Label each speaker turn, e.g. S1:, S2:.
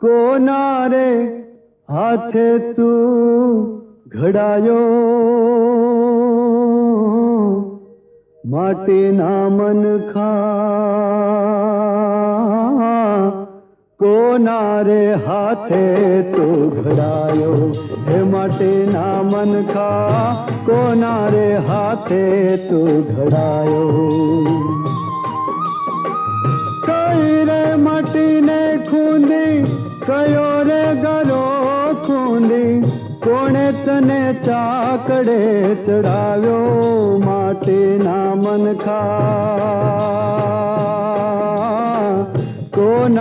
S1: કોના રે હાથે તું ઘડાયો, માટીના મનખા કોના રે હાથે તું ઘડાયો, હે માટીના મનખા કોના રે હાથે તું ઘડાયો। કઈ રે માટીને ખૂંદી, કયો રે ગરો ખૂંદી, કોણે તને ચાકડે ચડાવ્યો, માટીના મનખા।